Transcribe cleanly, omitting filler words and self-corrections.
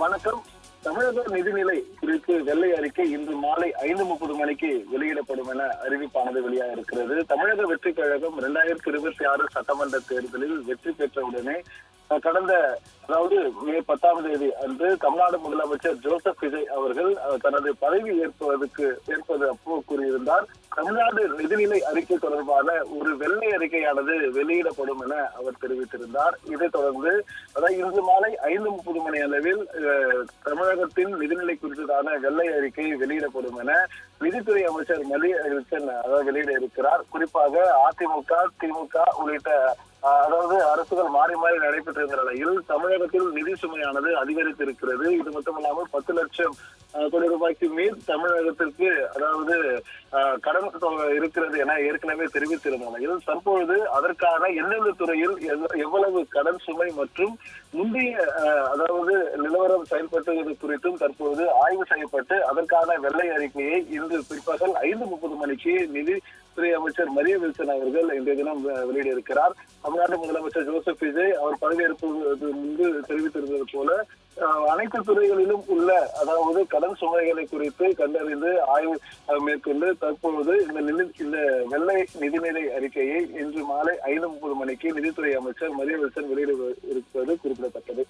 வணக்கம். தமிழக நிதிநிலை குறித்து வெள்ளை அறிக்கை இன்று மாலை 5:30 மணிக்கு வெளியிடப்படும் என அறிவிப்பானது வெளியாக இருக்கிறது. தமிழக வெற்றி கழகம் 2026 சட்டமன்ற தேர்தலில் வெற்றி பெற்றவுடனே கடந்த மே 10ஆம் தேதி அன்று தமிழ்நாடு முதலமைச்சர் ஜோசப் விஜய் அவர்கள் தனது பதவி ஏற்பது அப்போ கூறியிருந்தார். தமிழ்நாடு நிதிநிலை அறிக்கை தொடர்பான ஒரு வெள்ளை அறிக்கையானது வெளியிடப்படும் என அவர் தெரிவித்திருந்தார். இதைத் தொடர்ந்து இன்று மாலை 5:30 மணி அளவில் தமிழகத்தின் நிதிநிலை குறித்ததான வெள்ளை அறிக்கை வெளியிடப்படும் என நிதித்துறை அமைச்சர் மரியவில்சன் வெளியிட இருக்கிறார். குறிப்பாக அதிமுக, திமுக உள்ளிட்ட அரசுகள் மாறி மாறி நடைபெற்றிருந்த நிலையில் தமிழகத்தில் நிதி சுமையானது அதிகரித்திருக்கிறது. இது மட்டுமல்லாமல் 10 லட்சம் கோடி ரூபாய்க்கு மேல் தமிழகத்திற்கு கடன் இருக்கிறது என ஏற்கனவே தெரிவித்திருந்த நிலையில் தற்பொழுது அதற்கான எந்தெந்த துறையில் எவ்வளவு கடன் சுமை மற்றும் முந்தைய நிலவரம் செயல்பட்டது குறித்தும் தற்பொழுது ஆய்வு செய்யப்பட்டு அதற்கான வெள்ளை அறிக்கையை இன்று பிற்பகல் 5:30 மணிக்கு நிதித்துறை அமைச்சர் மரியவில்சன் அவர்கள் இன்றைய தினம் வெளியிட இருக்கிறார். தமிழ்நாடு முதலமைச்சர் ஜோசப் விஜய் அவர் பதவியேற்பது முன்பு தெரிவித்திருந்தது போல அனைத்து துறைகளிலும் உள்ள கடன் சுமைகளை குறித்து கண்டறிந்து ஆய்வு மேற்கொண்டு தற்பொழுது இந்த வெள்ளை நிதிநிலை அறிக்கையை இன்று மாலை 5:30 மணிக்கு நிதித்துறை அமைச்சர் மரியவில்சன் வெளியிட இருப்பது குறிப்பிடத்தக்கது.